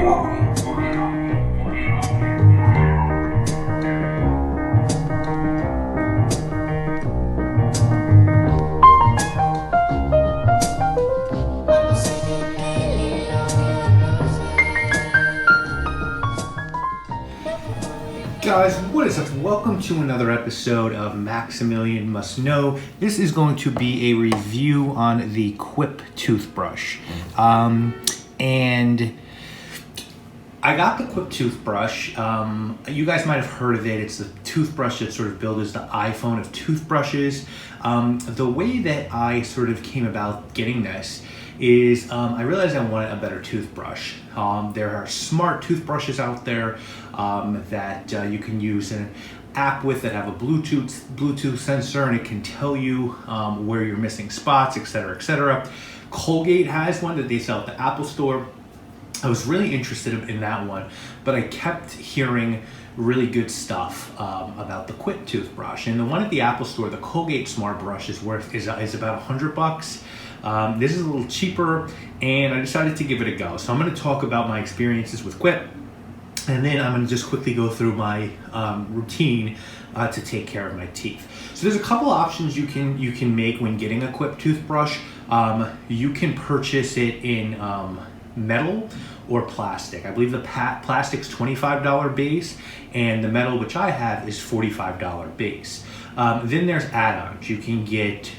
Guys, what is up? Welcome to another episode of Maximilian Must Know. This is going to be a review on the Quip Toothbrush. And I got the Quip Toothbrush. You guys might have heard of it. It's the toothbrush that's sort of billed as the iPhone of toothbrushes. The way that I sort of came about getting this is I realized I wanted a better toothbrush. There are smart toothbrushes out there that you can use an app with that have a Bluetooth sensor, and it can tell you where you're missing spots, etc., etc. Colgate has one that they sell at the Apple Store. I was really interested in that one, but I kept hearing really good stuff about the Quip toothbrush. And the one at the Apple Store, the Colgate Smart Brush, is about $100. This is a little cheaper, and I decided to give it a go. So I'm going to talk about my experiences with Quip, and then I'm going to just quickly go through my routine to take care of my teeth. So there's a couple options you can make when getting a Quip toothbrush. You can purchase it in metal or plastic. I believe the plastic's $25 base, and the metal, which I have, is $45 base. Then there's add-ons. You can get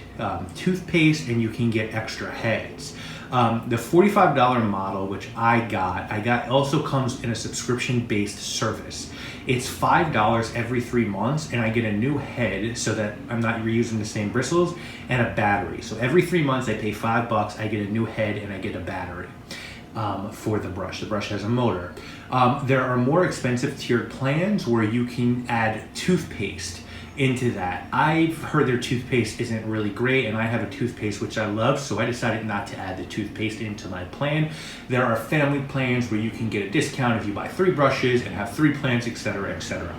toothpaste, and you can get extra heads. The $45 model, which I got also comes in a subscription-based service. It's $5 every 3 months, and I get a new head so that I'm not reusing the same bristles, and a battery. So every 3 months I pay $5, I get a new head, and I get a battery for the brush. The brush has a motor. There are more expensive tiered plans where you can add toothpaste into that. I've heard their toothpaste isn't really great, and I have a toothpaste which I love, so I decided not to add the toothpaste into my plan. There are family plans where you can get a discount if you buy 3 brushes and have 3 plans, etc., etc.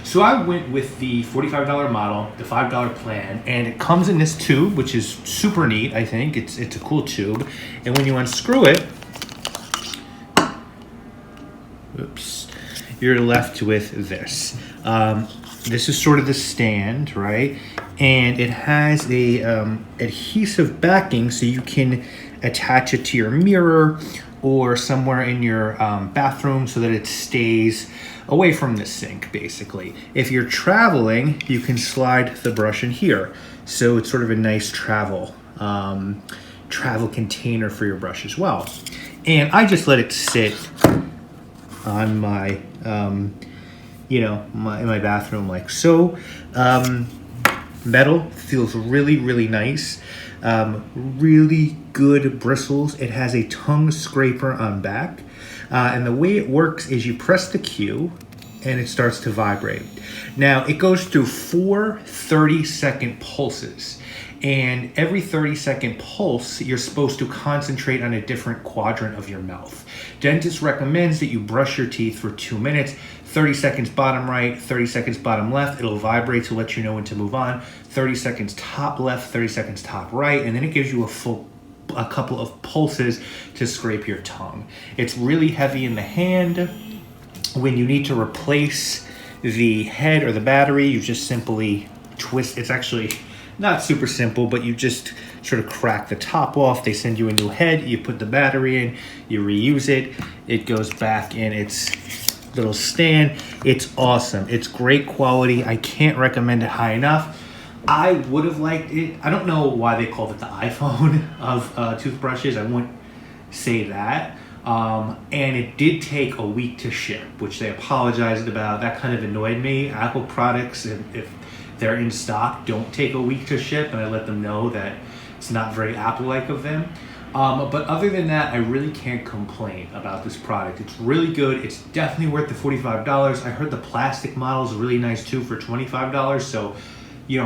So I went with the $45 model, the $5 plan, and it comes in this tube, which is super neat. I think it's a cool tube, and when you unscrew it, oops, you're left with this. This is sort of the stand, right? And it has a adhesive backing, so you can attach it to your mirror or somewhere in your bathroom so that it stays away from the sink, basically. If you're traveling, you can slide the brush in here. So it's sort of a nice travel container for your brush as well. And I just let it sit on my in my bathroom like so. Metal feels really, really nice. Really good bristles. It has a tongue scraper on back. And the way it works is you press the cue and it starts to vibrate. Now it goes through 4 30-second pulses. And every 30-second pulse, you're supposed to concentrate on a different quadrant of your mouth. Dentist recommends that you brush your teeth for 2 minutes, 30 seconds bottom right, 30 seconds bottom left. It'll vibrate to let you know when to move on. 30 seconds top left, 30 seconds top right, and then it gives you a couple of pulses to scrape your tongue. It's really heavy in the hand. When you need to replace the head or the battery, you just simply twist. It's actually not super simple, but you just sort of crack the top off. They send you a new head. You put the battery in, you reuse it. It goes back in its little stand. It's awesome. It's great quality. I can't recommend it high enough. I would have liked it. I don't know why they called it the iPhone of toothbrushes. I wouldn't say that. And it did take a week to ship, which they apologized about. That kind of annoyed me. Apple products, if they're in stock, don't take a week to ship, and I let them know that it's not very Apple-like of them. But other than that, I really can't complain about this product. It's really good. It's definitely worth the $45. I heard the plastic model is really nice too for $25. So,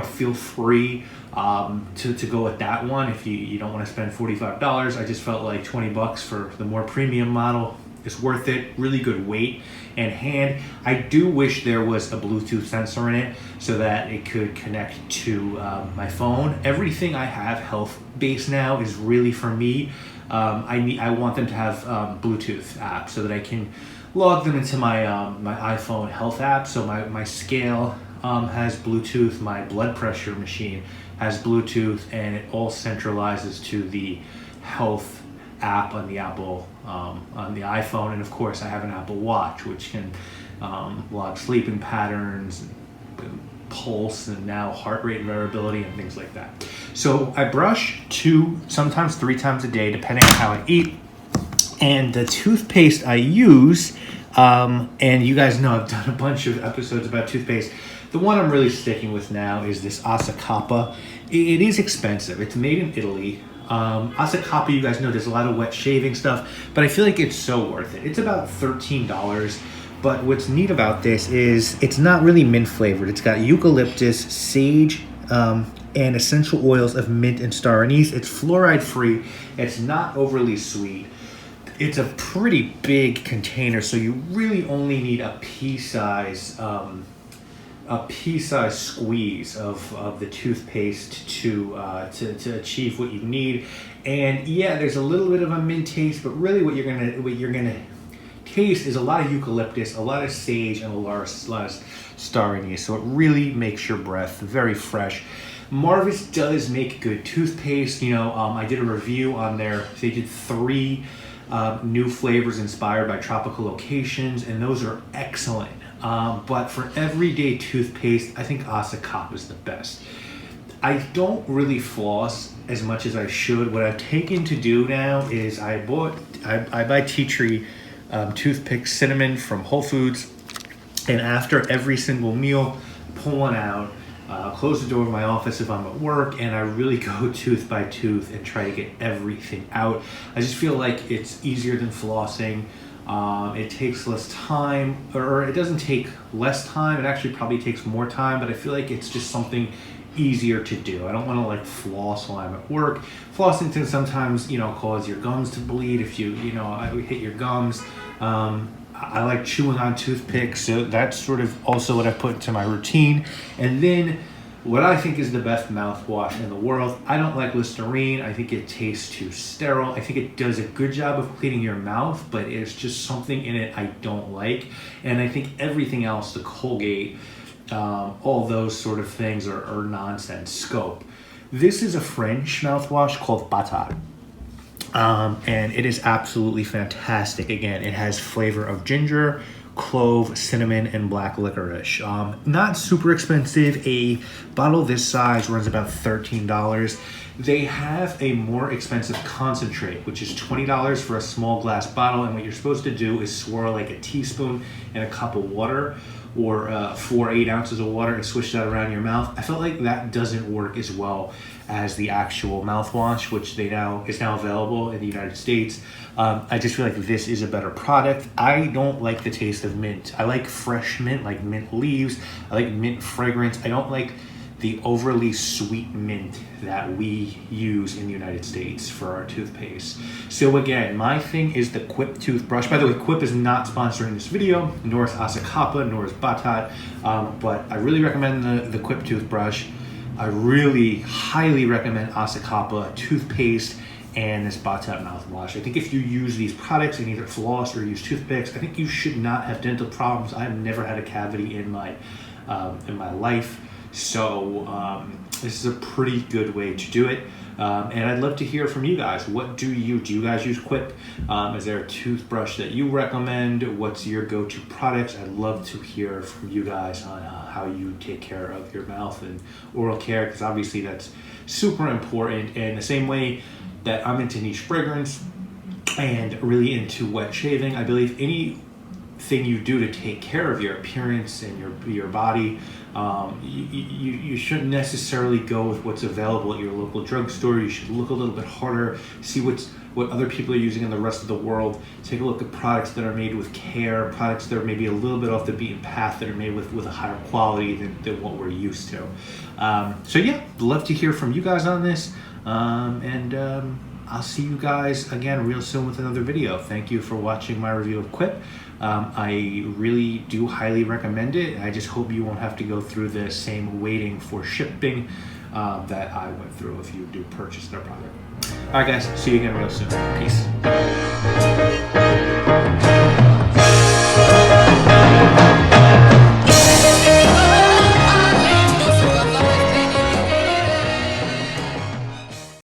feel free to go with that one if you don't want to spend $45. I just felt like $20 for the more premium model is worth it. Really good weight and hand. I do wish there was a Bluetooth sensor in it so that it could connect to my phone. Everything I have health-based now is really for me I want them to have Bluetooth app so that I can log them into my my iPhone health app. So my scale has Bluetooth, my blood pressure machine has Bluetooth, and it all centralizes to the health app on the Apple on the iPhone. And of course I have an Apple Watch which can log sleeping patterns, pulse, and now heart rate variability and things like that. So I brush 2, sometimes 3 times a day depending on how I eat. And the toothpaste I use, and you guys know I've done a bunch of episodes about toothpaste. The one I'm really sticking with now is this Asacapa. It is expensive. It's made in Italy. Asacapa, you guys know there's a lot of wet shaving stuff, but I feel like it's so worth it. It's about $13. But what's neat about this is it's not really mint flavored. It's got eucalyptus, sage, and essential oils of mint and star anise. It's fluoride free. It's not overly sweet. It's a pretty big container, so you really only need a pea-size squeeze of the toothpaste to achieve what you need. And yeah, there's a little bit of a mint taste, but really what you're gonna taste is a lot of eucalyptus, a lot of sage, and a lot of star anise. So it really makes your breath very fresh. Marvis does make good toothpaste. You know, I did a review on they did 3 new flavors inspired by tropical locations, and those are excellent. But for everyday toothpaste, I think Asacapa is the best. I don't really floss as much as I should. What I've taken to do now is I buy tea tree toothpick cinnamon from Whole Foods, and after every single meal, pull one out, close the door of my office if I'm at work, and I really go tooth by tooth and try to get everything out. I just feel like it's easier than flossing. It takes less time, or it doesn't take less time. It actually probably takes more time, but I feel like it's just something easier to do. I don't want to like floss while I'm at work. Flossing can sometimes, cause your gums to bleed if you hit your gums. I like chewing on toothpicks, so that's sort of also what I put into my routine. And then what I think is the best mouthwash in the world, I don't like Listerine. I think it tastes too sterile. I think it does a good job of cleaning your mouth, but it's just something in it I don't like. And I think everything else, the Colgate, all those sort of things are nonsense scope. This is a French mouthwash called Batat. And it is absolutely fantastic. Again, it has flavor of ginger, clove, cinnamon, and black licorice. Not super expensive. A bottle this size runs about $13. They have a more expensive concentrate, which is $20 for a small glass bottle. And what you're supposed to do is swirl like a teaspoon in a cup of water, or 8 ounces of water, and swish that around your mouth. I felt like that doesn't work as well as the actual mouthwash, which is now available in the United States. I just feel like this is a better product. I don't like the taste of mint. I like fresh mint, like mint leaves. I like mint fragrance. I don't like the overly sweet mint that we use in the United States for our toothpaste. So again, my thing is the Quip toothbrush. By the way, Quip is not sponsoring this video, nor is Asacapa, nor is Batat, but I really recommend the Quip toothbrush. I really highly recommend Asacapa toothpaste and this Batat mouthwash. I think if you use these products and either floss or use toothpicks, I think you should not have dental problems. I've never had a cavity in my life. So this is a pretty good way to do it. And I'd love to hear from you guys. What do you guys use Quip? Is there a toothbrush that you recommend? What's your go-to products? I'd love to hear from you guys on how you take care of your mouth and oral care, because obviously that's super important. And the same way that I'm into niche fragrance and really into wet shaving, I believe anything you do to take care of your appearance and your body, you shouldn't necessarily go with what's available at your local drugstore. You should look a little bit harder, see what other people are using in the rest of the world. Take a look at products that are made with care, products that are maybe a little bit off the beaten path, that are made with a higher quality than what we're used to. So yeah, love to hear from you guys on this. I'll see you guys again real soon with another video. Thank you for watching my review of Quip. I really do highly recommend it. I just hope you won't have to go through the same waiting for shipping that I went through if you do purchase their product. All right, guys. See you again real soon. Peace.